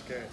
good.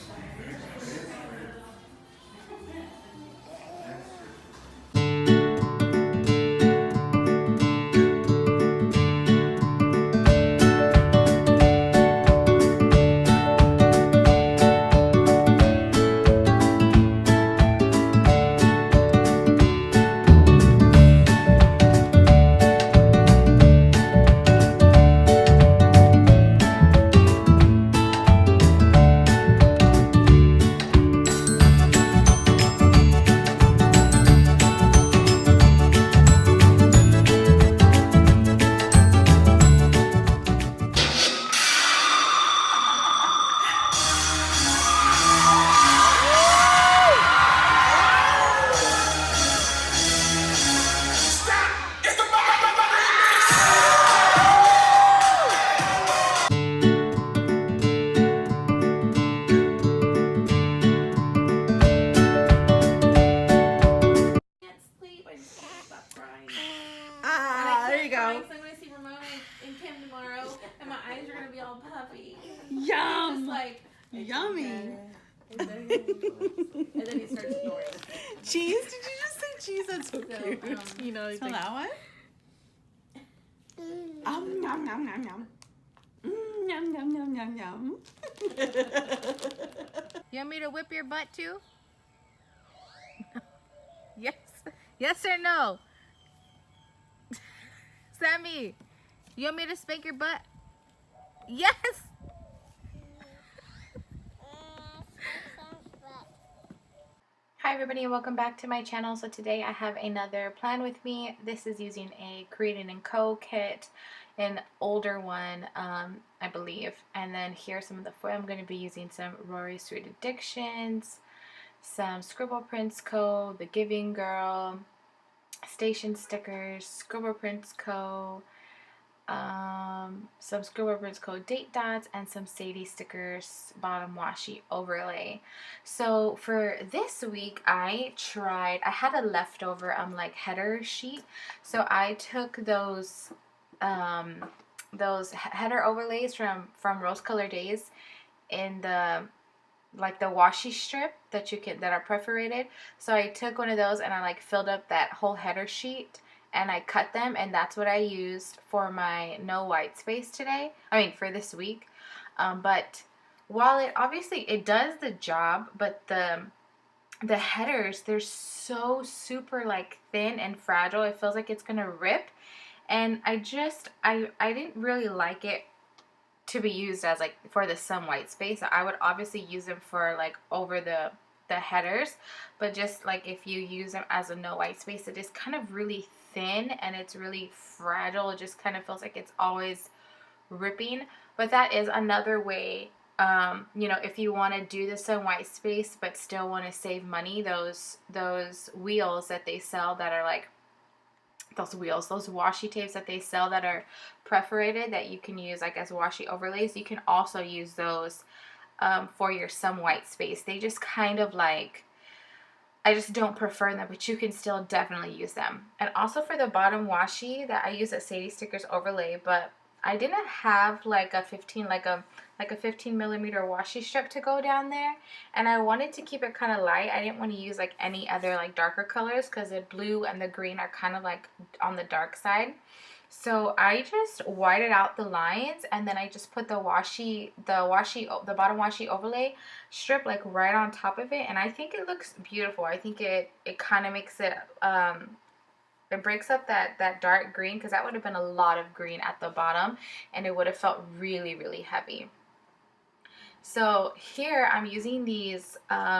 Can't sleep. I just want to stop crying. There you go. Crying, so I'm gonna see Ramona and Kim tomorrow, and my eyes are gonna be all puffy. Yum. Just like Yummy. and then he starts snoring. Cheese? Did you just say cheese? That's so cute. You know, Smell that one? Yum, yum, yum, yum. Yum, yum, yum, yum, yum. You want me to whip your butt too? Yes. Yes or no? Sammy, you want me to spank your butt? Yes. Hi everybody and welcome back to my channel. So today I have another plan with me. This is using a Create & Co kit, an older one I believe. And then here's some of the foil. I'm going to be using some Rory Sweet Addictions, some Scribble Prints Co, The Giving Girl, Station Stickers, Scribble Prints Co, some Scribble Prints Co date dots, and some Sadie Stickers bottom washi overlay. So for this week I had a leftover like header sheet, so I took those header overlays from Rose Color Days in the washi strip that are perforated. So I took one of those and I like filled up that whole header sheet and I cut them, and that's what I used for my no white space today. I mean for this week. But while it does the job, but the headers, they're so super like thin and fragile. It feels like it's gonna rip, and I didn't really like it to be used as like for the some white space. I would obviously use them for like over the headers, but just like if you use them as a no white space, it is kind of really thin and it's really fragile. It just kind of feels like it's always ripping. But that is another way, you know, if you want to do the some white space but still want to save money, those wheels that they sell that are like those washi tapes that they sell that are perforated that you can use like as washi overlays, you can also use those for your some white space. They just kind of like, I just don't prefer them, but you can still definitely use them. And also for the bottom washi that I use a Sadie Stickers overlay, but I didn't have like a 15 millimeter washi strip to go down there, and I wanted to keep it kind of light. I didn't want to use like any other like darker colors because the blue and the green are kind of like on the dark side. So I just whited out the lines, and then I just put the bottom washi overlay strip like right on top of it, and I think it looks beautiful. I think it kind of makes it it breaks up that dark green, because that would have been a lot of green at the bottom and it would have felt really, really heavy. So here I'm using these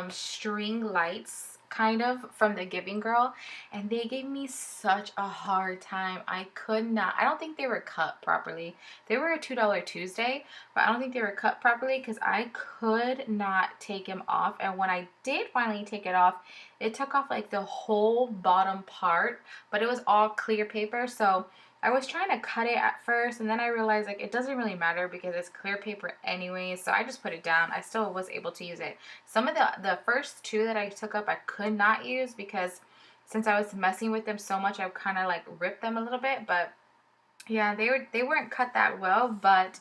string lights kind of from The Giving Girl, and they gave me such a hard time. I don't think they were cut properly. They were a $2 Tuesday, but I don't think they were cut properly because I could not take them off. And when I did finally take it off, it took off like the whole bottom part, but it was all clear paper. So I was trying to cut it at first, and then I realized like it doesn't really matter because it's clear paper anyway, so I just put it down. I still was able to use it. Some of the first two that I took up I could not use because since I was messing with them so much, I kind of like ripped them a little bit. But yeah, they weren't cut that well, but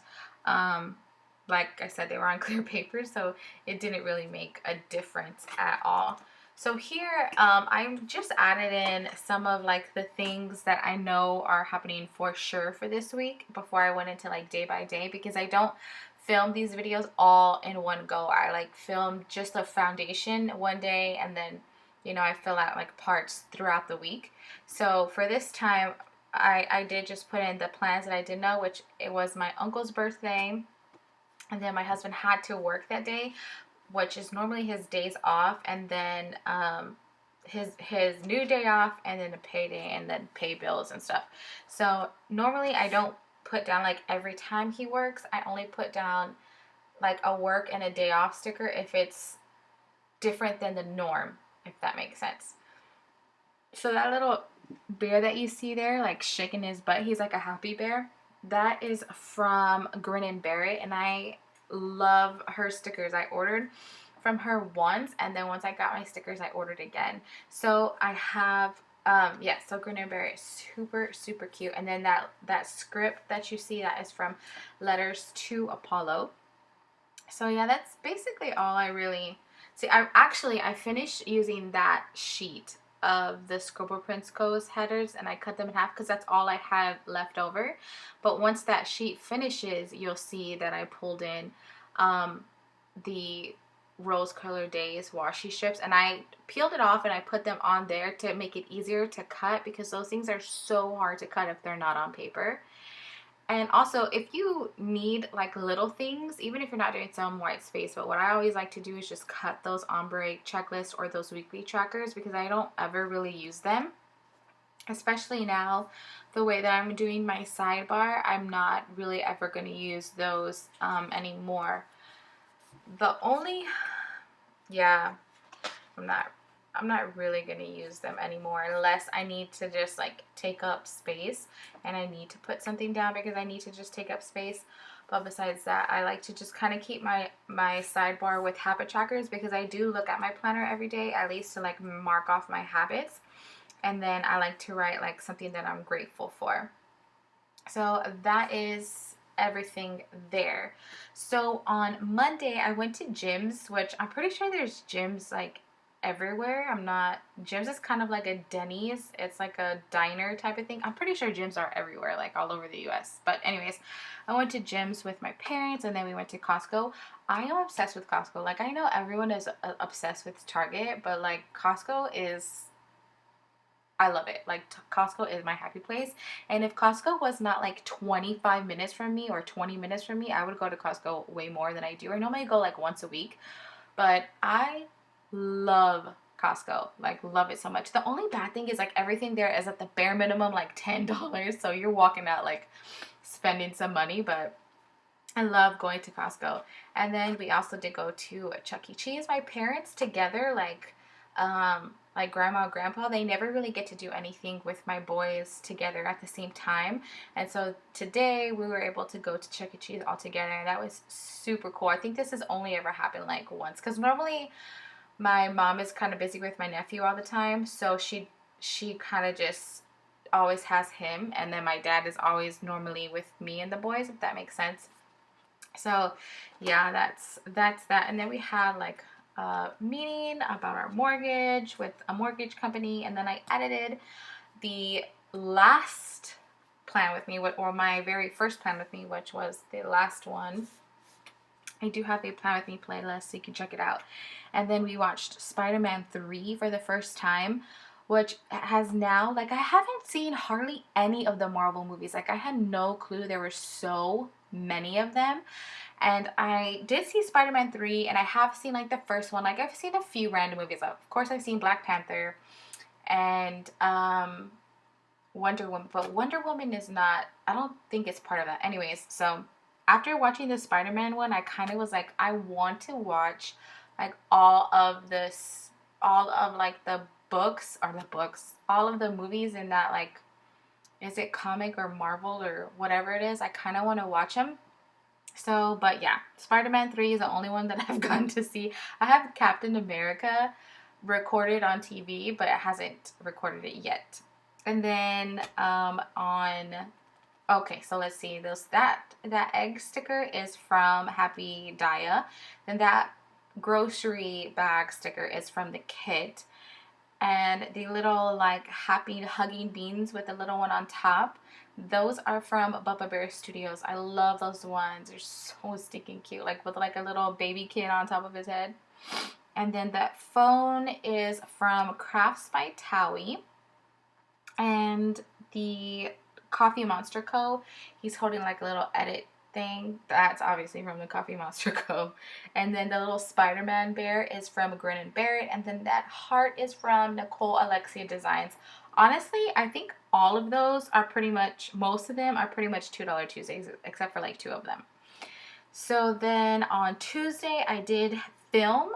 like I said, they were on clear paper, so it didn't really make a difference at all. So here, I just added in some of like the things that I know are happening for sure for this week before I went into like day by day, because I don't film these videos all in one go. I like film just the foundation one day, and then, you know, I fill out like parts throughout the week. So for this time, I did just put in the plans that I did know, which it was my uncle's birthday, and then my husband had to work that day, which is normally his days off, and then his new day off, and then a payday, and then pay bills and stuff. So normally I don't put down like every time he works. I only put down like a work and a day off sticker if it's different than the norm, if that makes sense. So that little bear that you see there, like shaking his butt, he's like a happy bear. That is from Grin and Bear It, and I love her stickers. I ordered from her once, and then once I got my stickers, I ordered again. So I have, yeah, so Grin and Bear It, super, super cute. And then that script that you see, that is from Letters to Apollo. So yeah, that's basically all I really see. I finished using that sheet of the Scribble Prince Co's headers, and I cut them in half because that's all I had left over. But once that sheet finishes, you'll see that I pulled in the Rose Color Days washi strips, and I peeled it off and I put them on there to make it easier to cut, because those things are so hard to cut if they're not on paper. And also, if you need like little things, even if you're not doing some white space, but what I always like to do is just cut those ombre checklists or those weekly trackers, because I don't ever really use them. Especially now, the way that I'm doing my sidebar, I'm not really ever going to use those anymore. The only, yeah, I'm not really going to use them anymore unless I need to just like take up space and I need to put something down because I need to just take up space. But besides that, I like to just kind of keep my sidebar with habit trackers, because I do look at my planner every day, at least to like mark off my habits. And then I like to write like something that I'm grateful for. So that is everything there. So on Monday, I went to Jim's, which I'm pretty sure there's gyms like everywhere. I'm not, Jim's is kind of like a Denny's. It's like a diner type of thing. I'm pretty sure gyms are everywhere, like all over the US. But anyways, I went to Jim's with my parents, and then we went to Costco. I am obsessed with Costco. Like, I know everyone is obsessed with Target, but like Costco is, I love it. Like, Costco is my happy place. And if Costco was not like 25 minutes from me or 20 minutes from me, I would go to Costco way more than I do. I normally go like once a week, but I love Costco. Like, love it so much. The only bad thing is like everything there is at the bare minimum like $10. So you're walking out like spending some money, but I love going to Costco. And then we also did go to Chuck E. Cheese. My parents together, like grandma and grandpa, they never really get to do anything with my boys together at the same time. And so today we were able to go to Chuck E. Cheese all together, and that was super cool. I think this has only ever happened like once, because normally my mom is kind of busy with my nephew all the time, so she kind of just always has him, and then my dad is always normally with me and the boys, if that makes sense. So yeah, that's that. And then we had like a meeting about our mortgage with a mortgage company, and then I edited the last plan with me, or my very first plan with me, which was the last one. I do have a plan with me playlist, so you can check it out. And then we watched Spider-Man 3 for the first time, which has now, like, I haven't seen hardly any of the Marvel movies. Like, I had no clue there were so many of them. And I did see Spider-Man 3, and I have seen like the first one. Like, I've seen a few random movies. Of course, I've seen Black Panther and Wonder Woman, but Wonder Woman is not, I don't think it's part of that. Anyways, so after watching the Spider-Man one, I kind of was like, I want to watch like all of like the books, all of the movies in that, like, is it comic or Marvel or whatever it is? I kind of want to watch them. So, but yeah, Spider-Man 3 is the only one that I've gotten to see. I have Captain America recorded on TV, but it hasn't recorded it yet. And then Okay, so let's see. Those that egg sticker is from Happy Dia. Then that grocery bag sticker is from the kit. And the little like happy hugging beans with the little one on top, those are from Bubba Bear Studios. I love those ones. They're so stinking cute, like with like a little baby kid on top of his head. And then that phone is from Crafts by Towie. And the Coffee Monster Co. He's holding like a little edit thing. That's obviously from the Coffee Monster Co. And then the little Spider-Man bear is from Grin and Bear It. And then that heart is from Nicole Alexia Designs. Honestly, I think all of those are pretty much, most of them are pretty much $2 Tuesdays, except for like two of them. So then on Tuesday, I did film,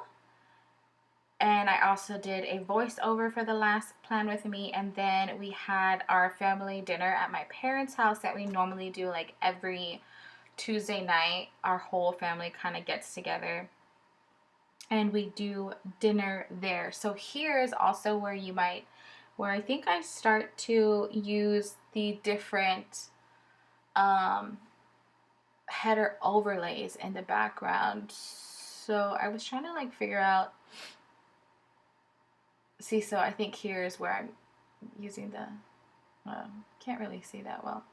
and I also did a voiceover for the last Plan With Me. And then we had our family dinner at my parents' house that we normally do like every Tuesday night. Our whole family kind of gets together and we do dinner there. So here is also where I think I start to use the different header overlays in the background. So I was trying to like figure out. See, so I think here's where I'm using the, can't really see that well.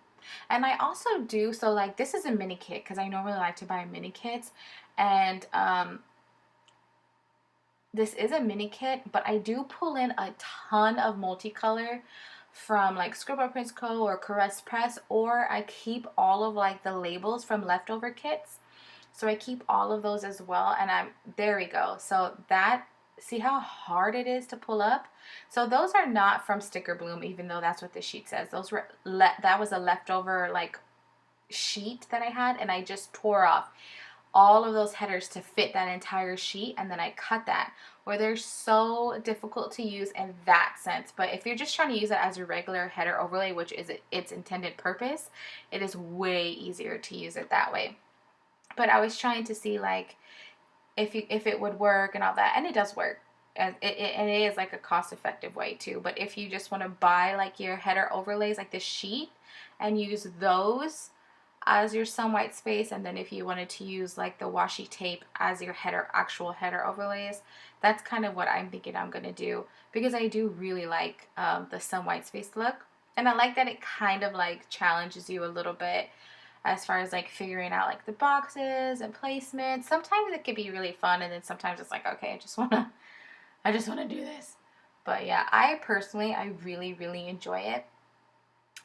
And I also do, so like this is a mini kit because I normally like to buy mini kits. And this is a mini kit, but I do pull in a ton of multicolor from like Scribble Prints Co. or Caress Press, or I keep all of like the labels from leftover kits. So I keep all of those as well. And there we go. So that, see how hard it is to pull up? So those are not from Sticker Bloom, even though that's what the sheet says. Those were that was a leftover like sheet that I had, and I just tore off all of those headers to fit that entire sheet, and then I cut that. Where they're so difficult to use in that sense. But if you're just trying to use it as a regular header overlay, which is its intended purpose, it is way easier to use it that way. But I was trying to see like if it would work and all that, and it does work. And it is like a cost-effective way too. But if you just want to buy like your header overlays, like this sheet, and use those as your some white space, and then if you wanted to use like the washi tape as your actual header overlays, that's kind of what I'm thinking I'm gonna do, because I do really like the some white space look, and I like that it kind of like challenges you a little bit as far as like figuring out like the boxes and placements. Sometimes it can be really fun, and then sometimes it's like, okay, I just wanna do this. But yeah, I really, really enjoy it.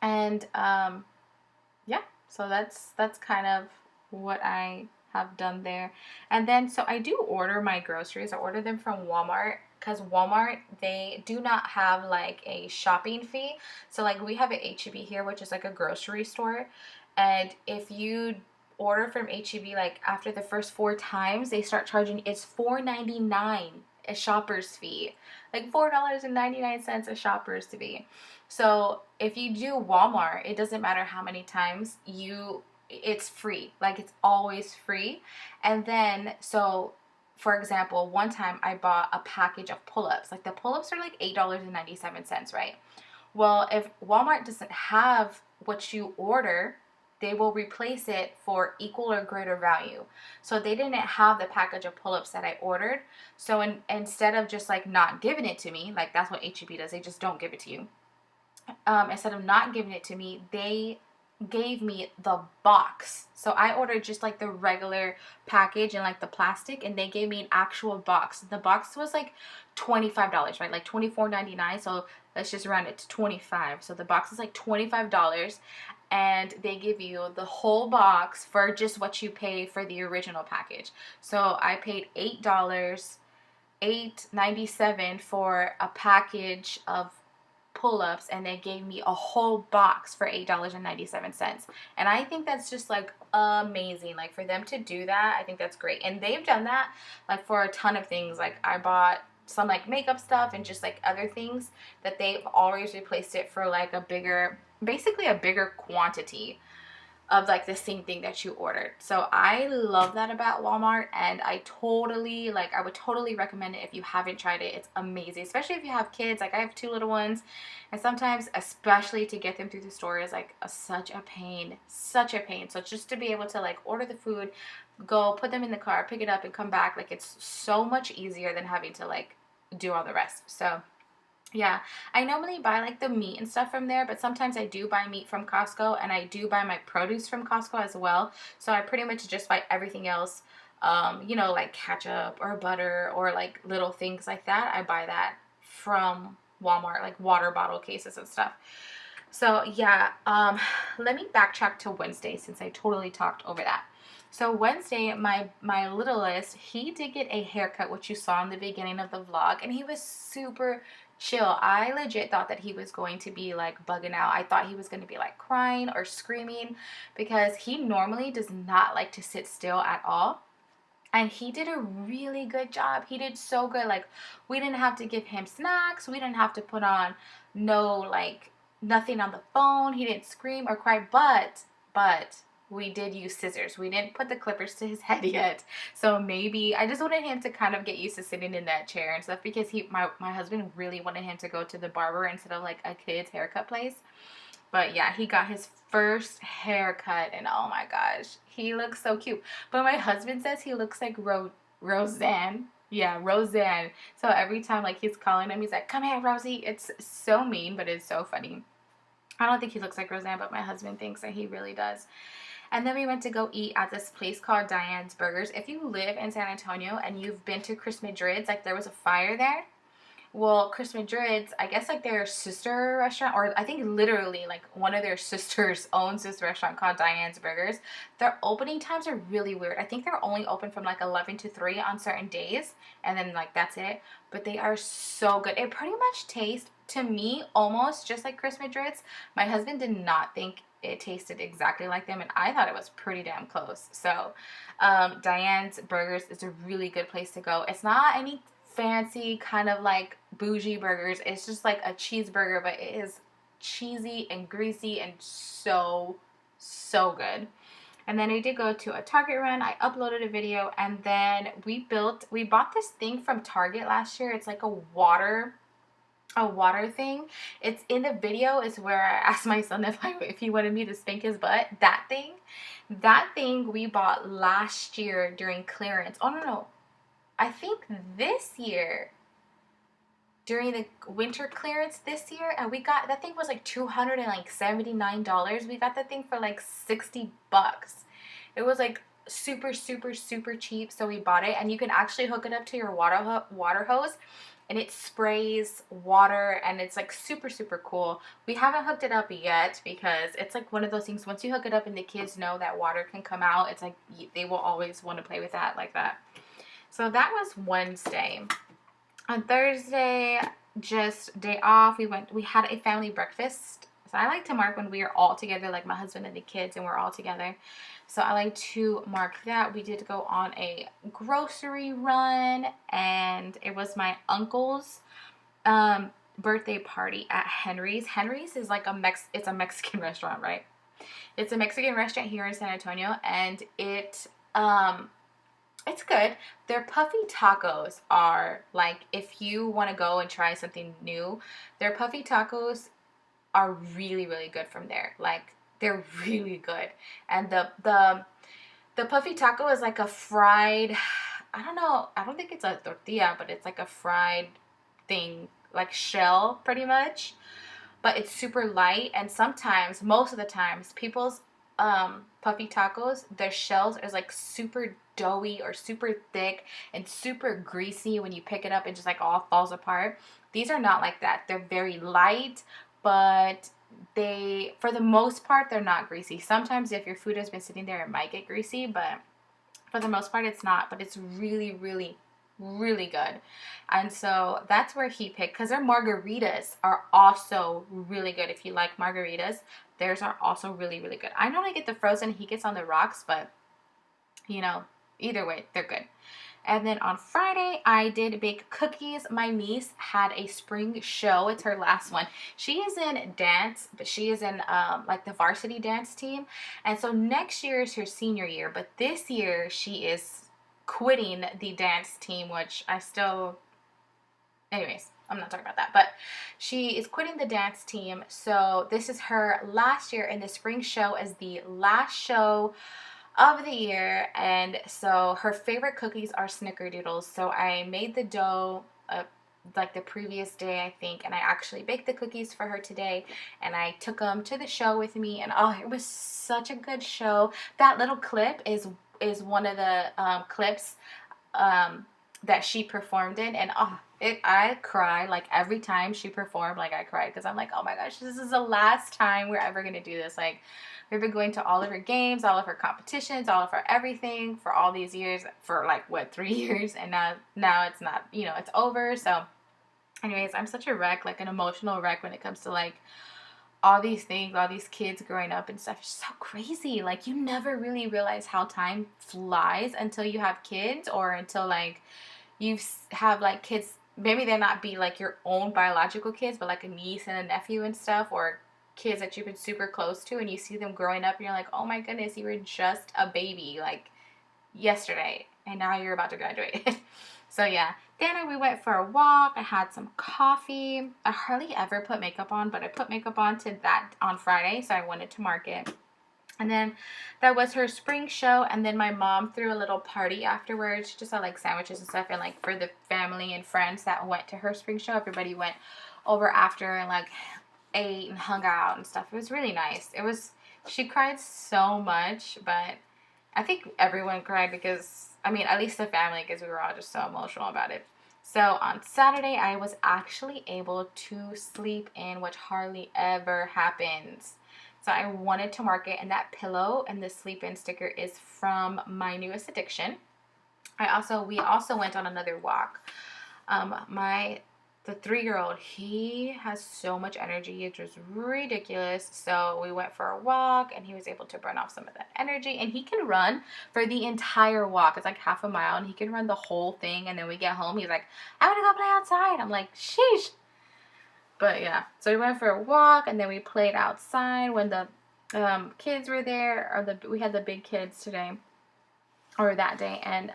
And yeah, so that's kind of what I have done there. And then so I do order my groceries. I order them from Walmart, because Walmart, they do not have like a shopping fee. So like we have an H-E-B here, which is like a grocery store. And if you order from H-E-B, like after the first 4 times, they start charging, it's $4.99 a shopper's fee. Like $4.99 a shopper's fee. So if you do Walmart, it doesn't matter how many times it's free. Like it's always free. And then, so for example, one time I bought a package of pull-ups. Like the pull-ups are like $8.97, right? Well, if Walmart doesn't have what you order, they will replace it for equal or greater value. So they didn't have the package of pull-ups that I ordered. So instead of just like not giving it to me, like that's what H-E-B does, they just don't give it to you. Instead of not giving it to me, they gave me the box. So I ordered just like the regular package and like the plastic, and they gave me an actual box. The box was like $25, right? Like $24.99. So let's just round it to 25. So the box is like $25, and they give you the whole box for just what you pay for the original package. So I paid $8.97 for a package of pull-ups, and they gave me a whole box for $8.97. And I think that's just like amazing. Like for them to do that, I think that's great. And they've done that like for a ton of things. Like I bought some like makeup stuff and just like other things that they've always replaced it for like basically a bigger quantity. of like the same thing that you ordered. So I love that about Walmart, and I totally like, I would totally recommend it if you haven't tried it. It's amazing, especially if you have kids. Like I have 2 little ones, and sometimes especially to get them through the store is like such a pain, such a pain. So just to be able to like order the food, go put them in the car, pick it up and come back, like it's so much easier than having to like do all the rest. So yeah, I normally buy like the meat and stuff from there, but sometimes I do buy meat from Costco, and I do buy my produce from Costco as well. So I pretty much just buy everything else, you know, like ketchup or butter or like little things like that. I buy that from Walmart, like water bottle cases and stuff. So yeah, let me backtrack to Wednesday since I totally talked over that. So Wednesday, my littlest, he did get a haircut, which you saw in the beginning of the vlog, and he was super chill. I legit thought that he was going to be like bugging out. I thought he was going to be like crying or screaming, because he normally does not like to sit still at all. And he did a really good job. He did so good. Like, we didn't have to give him snacks. We didn't have to put on no, like, nothing on the phone. He didn't scream or cry. But we did use scissors. We didn't put the clippers to his head yet. So maybe I just wanted him to kind of get used to sitting in that chair and stuff, because my husband really wanted him to go to the barber instead of like a kid's haircut place. But yeah, he got his first haircut, and oh my gosh, he looks so cute. But my husband says he looks like Roseanne. Yeah, Roseanne. So every time like he's calling him, he's like, "Come here, Rosie." It's so mean, but it's so funny. I don't think he looks like Roseanne, but my husband thinks that he really does. And then we went to go eat at this place called Diane's Burgers. If you live in San Antonio and you've been to Chris Madrid's, like there was a fire there. Well, Chris Madrid's, I guess like their sister restaurant, or I think literally like one of their sisters owns this restaurant called Diane's Burgers. Their opening times are really weird. I think they're only open from like 11 to 3 on certain days, and then like that's it. But they are so good. It pretty much tastes to me almost just like Chris Madrid's. My husband did not think it tasted exactly like them, and I thought it was pretty damn close. So Diane's Burgers is a really good place to go. It's not any fancy kind of like bougie burgers. It's just like a cheeseburger, but it is cheesy and greasy and so good. And then I did go to a Target run. I uploaded a video, and then we bought this thing from Target last year. It's like a water thing. It's in the video is where I asked my son if he wanted me to spank his butt. That thing we bought last year during clearance. Oh no, I think this year during the winter clearance this year, and we got that thing was like $279. We got that thing for like $60. It was like super cheap, so we bought it, and you can actually hook it up to your water hose, and it sprays water, and it's like super cool. We haven't hooked it up yet because it's like one of those things, once you hook it up and the kids know that water can come out, it's like they will always want to play with that like that. So that was Wednesday. On Thursday, just day off, we had a family breakfast. So I like to mark when we are all together, like my husband and the kids, and we're all together. So I like to mark that. We did go on a grocery run, and it was my uncle's birthday party at Henry's. Henry's is like it's a Mexican restaurant, right? It's a Mexican restaurant here in San Antonio, and it's good. Their puffy tacos are like, if you want to go and try something new, their puffy tacos are really good from there. Like, they're really good. And the puffy taco is like a fried, I don't know, I don't think it's a tortilla, but it's like a fried thing, like shell pretty much. But it's super light, and sometimes, most of the times, people's puffy tacos, their shells is like super doughy or super thick and super greasy. When you pick it up, it just like all falls apart. These are not like that. They're very light, but they, for the most part, they're not greasy. Sometimes if your food has been sitting there, it might get greasy, but for the most part it's not. But it's really good. And so that's where he picked, because their margaritas are also really good. If you like margaritas, theirs are also really good. I normally get the frozen, he gets on the rocks, but you know, either way, they're good. And then on Friday, I did bake cookies. My niece had a spring show. It's her last one. She is in dance, but she is in like the varsity dance team. And so next year is her senior year, but this year she is quitting the dance team, which I still, anyways, I'm not talking about that, but she is quitting the dance team. So this is her last year, and the spring show is the last show of the year. And so her favorite cookies are snickerdoodles. So I made the dough like the previous day, I think, and I actually baked the cookies for her today, and I took them to the show with me, and oh, it was such a good show. That little clip is one of the clips that she performed in, and oh, I cry like every time she performed. Like I cried because I'm like, oh my gosh, this is the last time we're ever gonna do this. Like we've been going to all of her games, all of her competitions, all of her everything for all these years, for like what, 3 years, and now it's not, you know, it's over. So anyways, I'm such a wreck, like an emotional wreck when it comes to like all these things, all these kids growing up and stuff. It's so crazy. Like you never really realize how time flies until you have kids, or until like you have like kids. Maybe they're not be like your own biological kids, but like a niece and a nephew and stuff, or kids that you've been super close to, and you see them growing up and you're like, oh my goodness, you were just a baby like yesterday and now you're about to graduate. So yeah, then we went for a walk. I had some coffee. I hardly ever put makeup on, but I put makeup on to that on Friday, so I wanted to mark it. And then that was her spring show. And then my mom threw a little party afterwards. She just had like sandwiches and stuff. And like for the family and friends that went to her spring show, everybody went over after and like ate and hung out and stuff. It was really nice. She cried so much, but I think everyone cried because, I mean, at least the family, because we were all just so emotional about it. So on Saturday, I was actually able to sleep in, which hardly ever happens. So I wanted to mark it, and that pillow and the sleep in sticker is from my newest addiction. We also went on another walk. The 3-year-old, he has so much energy. It's just ridiculous. So we went for a walk, and he was able to burn off some of that energy. And he can run for the entire walk. It's like half a mile, and he can run the whole thing. And then we get home, he's like, I want to go play outside. I'm like, sheesh. But yeah, so we went for a walk, and then we played outside when the kids were there, or we had the big kids today, or that day, and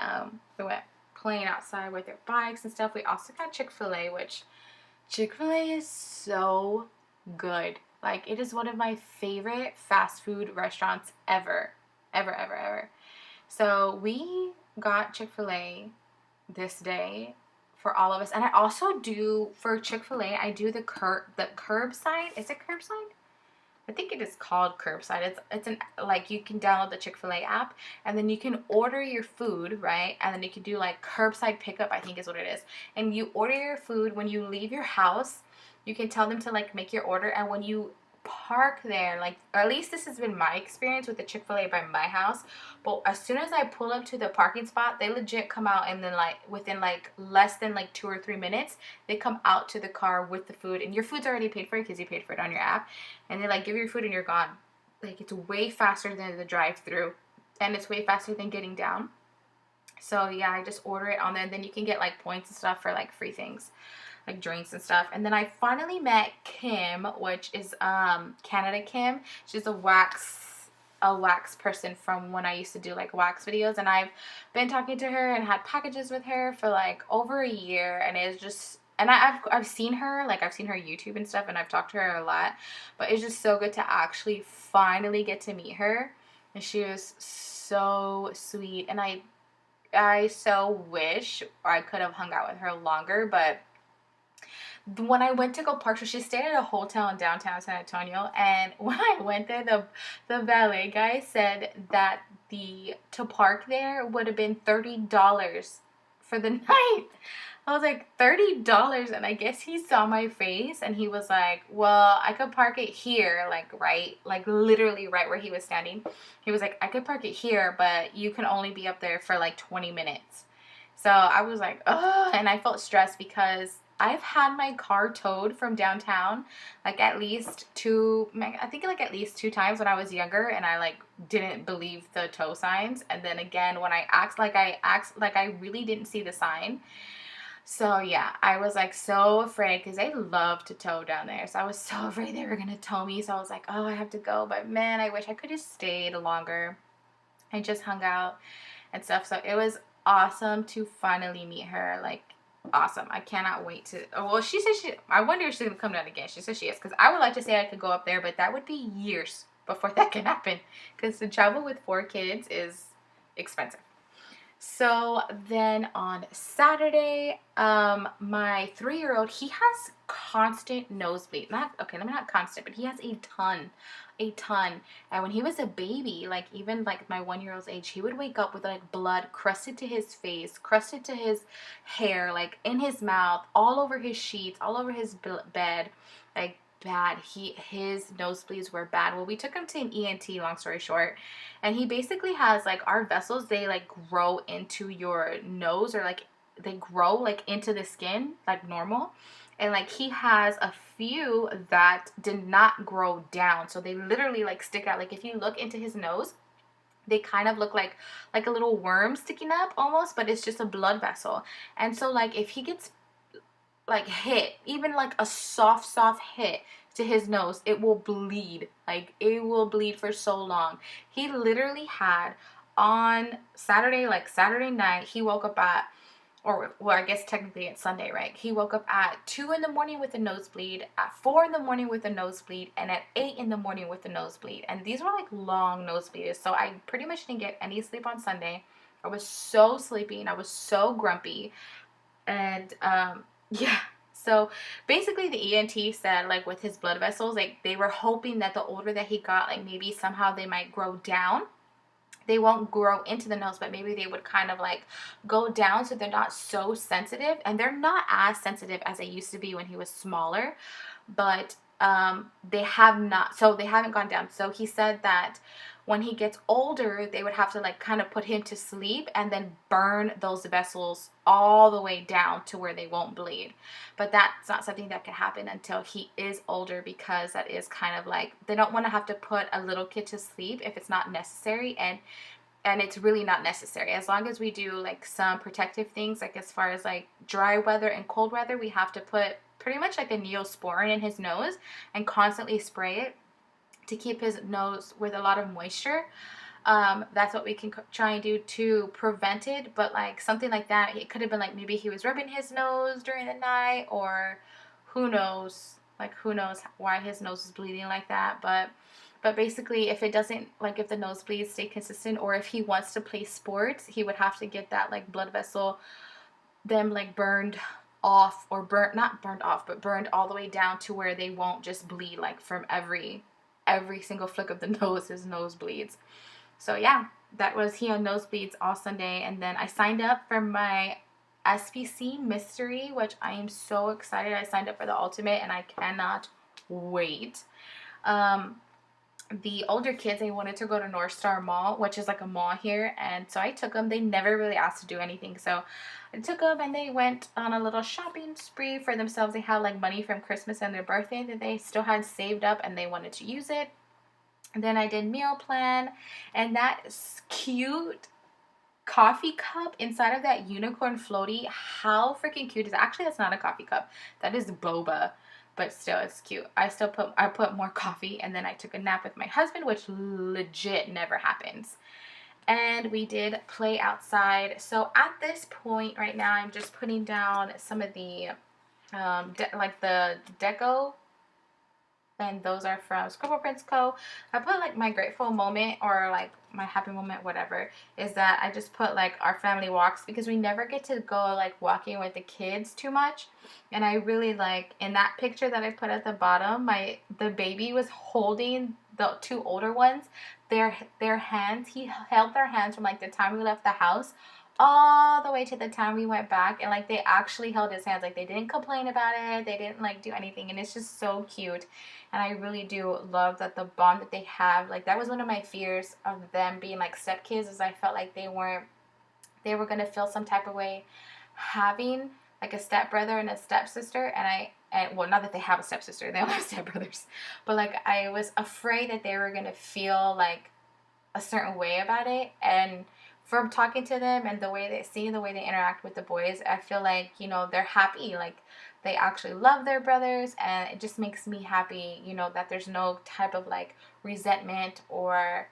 we went playing outside with their bikes and stuff. We also got Chick-fil-A, which Chick-fil-A is so good. Like, it is one of my favorite fast food restaurants ever. Ever, ever, ever. So we got Chick-fil-A this day for all of us. And I also do, for Chick-fil-A, I do the curbside. Is it curbside? I think it is called curbside. It's an, like, you can download the Chick-fil-A app, and then you can order your food, right? And then you can do like curbside pickup, I think is what it is. And you order your food when you leave your house. You can tell them to like make your order, and when you park there, like, or at least this has been my experience with the Chick-fil-A by my house, but as soon as I pull up to the parking spot, they legit come out, and then like within like less than like 2 or 3 minutes, they come out to the car with the food, and your food's already paid for because you paid for it on your app, and they like give you your food and you're gone. Like, it's way faster than the drive-through, and it's way faster than getting down. So yeah, I just order it on there, and then you can get like points and stuff for like free things, like drinks and stuff. And then I finally met Kim, which is Canada Kim. She's a wax person from when I used to do like wax videos, and I've been talking to her and had packages with her for like over a year, and it's just, and I've seen her, like I've seen her YouTube and stuff, and I've talked to her a lot, but it's just so good to actually finally get to meet her. And she was so sweet, and I so wish I could have hung out with her longer. But when I went to go park, so she stayed at a hotel in downtown San Antonio, and when I went there, the valet guy said that to park there would have been $30 for the night. I was like, $30? And I guess he saw my face, and he was like, well, I could park it here, like literally right where he was standing. He was like, I could park it here, but you can only be up there for like 20 minutes. So I was like, oh, and I felt stressed because I've had my car towed from downtown like at least two, I think like at least two times when I was younger, and I like didn't believe the tow signs. And then again, when I asked like I really didn't see the sign. So yeah, I was like so afraid because they love to tow down there. So I was so afraid they were gonna tow me. So I was like, oh, I have to go. But man, I wish I could have stayed longer and just hung out and stuff. So it was awesome to finally meet her. Like, awesome. I cannot wait to. Oh, well, she said I wonder if she's gonna come down again. She said she is, because I would like to say I could go up there, but that would be years before that can happen. Because to travel with 4 kids is expensive. So then on Saturday, my 3-year-old, he has constant nosebleed. Not okay, let me not constant, but he has a ton. And when he was a baby, like even like my 1-year-old's age, he would wake up with like blood crusted to his face, crusted to his hair, like in his mouth, all over his sheets, all over his bed, like bad. His nosebleeds were bad. Well, we took him to an ENT, long story short, and he basically has like our vessels, they like grow into your nose, or like they grow like into the skin like normal. And like he has a few that did not grow down. So they literally like stick out. Like if you look into his nose, they kind of look like a little worm sticking up almost, but it's just a blood vessel. And so like if he gets like hit, even like a soft hit to his nose, it will bleed. Like it will bleed for so long. He literally had on Saturday, like Saturday night, he woke up at, or well, I guess technically it's Sunday, right? He woke up at 2 in the morning with a nosebleed, at 4 in the morning with a nosebleed, and at 8 in the morning with a nosebleed. And these were like long nosebleeds. So I pretty much didn't get any sleep on Sunday. I was so sleepy and I was so grumpy. And yeah. So basically the ENT said like with his blood vessels, like they were hoping that the older that he got, like maybe somehow they might grow down. They won't grow into the nose, but maybe they would kind of like go down so they're not so sensitive. And they're not as sensitive as they used to be when he was smaller, but they have not, so they haven't gone down. So he said that when he gets older, they would have to like kind of put him to sleep and then burn those vessels all the way down to where they won't bleed. But that's not something that can happen until he is older, because that is kind of like, they don't want to have to put a little kid to sleep if it's not necessary. And it's really not necessary. As long as we do like some protective things, like as far as like dry weather and cold weather, we have to put pretty much like a Neosporin in his nose and constantly spray it to keep his nose with a lot of moisture. That's what we can try and do to prevent it. But like something like that, it could have been like maybe he was rubbing his nose during the night, or who knows, like who knows why his nose is bleeding like that. But basically, if it doesn't, like if the nosebleeds stay consistent, or if he wants to play sports, he would have to get that like blood vessel, them like burned off, or burnt, not burned off, but burned all the way down to where they won't just bleed like from every single flick of the nose, his nose bleeds. So yeah, that was, he had nosebleeds all Sunday. And then I signed up for my SPC mystery, which I am so excited. I signed up for the ultimate and I cannot wait. The older kids, they wanted to go to North Star Mall, which is like a mall here, and so I took them. They never really asked to do anything, so I took them and they went on a little shopping spree for themselves. They had like money from Christmas and their birthday that they still had saved up and they wanted to use it. And then I did meal plan, and that cute coffee cup inside of that unicorn floaty, how freaking cute is that? Actually, that's not a coffee cup, that is boba, but still it's cute. I put more coffee, and then I took a nap with my husband, which legit never happens. And we did play outside. So at this point right now, I'm just putting down some of the like the deco, and those are from Scribble Prints Co. I put like my grateful moment, or like my happy moment, whatever, is that I just put like our family walks, because we never get to go like walking with the kids too much. And I really like, in that picture that I put at the bottom, the baby was holding the two older ones, their hands. He held their hands from like the time we left the house all the way to the time we went back, and like they actually held his hands. Like they didn't complain about it, they didn't like do anything, and it's just so cute. And I really do love that the bond that they have. Like that was one of my fears of them being like stepkids, is I felt like they were gonna feel some type of way having like a stepbrother and a stepsister, and well, not that they have a stepsister, they don't have stepbrothers, but like I was afraid that they were gonna feel like a certain way about it. And from talking to them and the way the way they interact with the boys, I feel like, you know, they're happy, like they actually love their brothers, and it just makes me happy, you know, that there's no type of like resentment or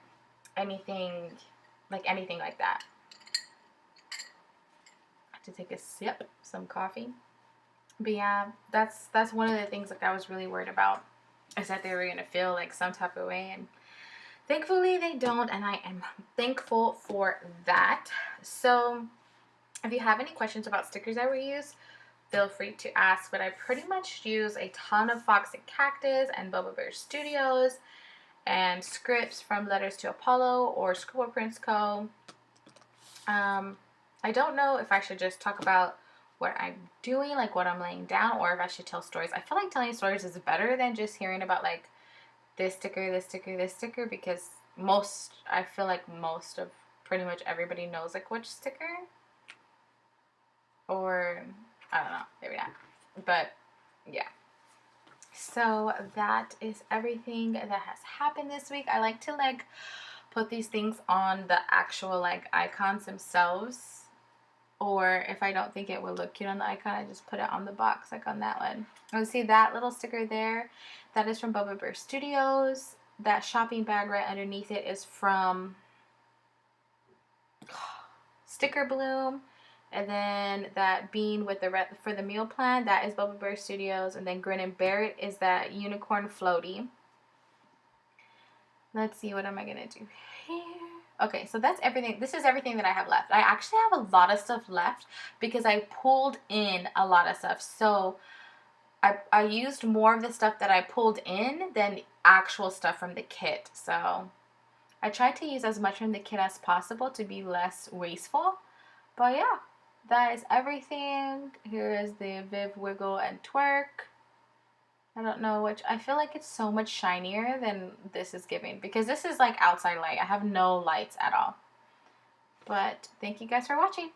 anything anything like that. I have to take a sip, some coffee. But yeah, that's one of the things like I was really worried about, is that they were gonna feel like some type of way, and thankfully they don't, and I am thankful for that. So if you have any questions about stickers I reuse, feel free to ask. But I pretty much use a ton of Fox and Cactus and Bubba Bear Studios and scripts from Letters to Apollo or Scribble Prints Co. I don't know if I should just talk about what I'm doing, like what I'm laying down, or if I should tell stories. I feel like telling stories is better than just hearing about like this sticker, this sticker, this sticker, because I feel like most of pretty much everybody knows like which sticker, or I don't know, maybe not, but yeah. So that is everything that has happened this week. I like to like put these things on the actual like icons themselves, or if I don't think it would look cute on the icon, I just put it on the box, like on that one. And see that little sticker there? That is from Bubba Bear Studios. That shopping bag right underneath it is from Sticker Bloom. And then that bean with the for the meal plan, that is Bubba Bear Studios. And then Grin and Bear It is that unicorn floaty. Let's see, what am I gonna do here? Okay, so that's everything. This is everything that I have left. I actually have a lot of stuff left because I pulled in a lot of stuff. So I used more of the stuff that I pulled in than actual stuff from the kit. So I tried to use as much from the kit as possible to be less wasteful. But yeah, that is everything. Here is the Viv Wiggle and Twerk. I don't know which. I feel like it's so much shinier than this is giving, because this is like outside light. I have no lights at all. But thank you guys for watching.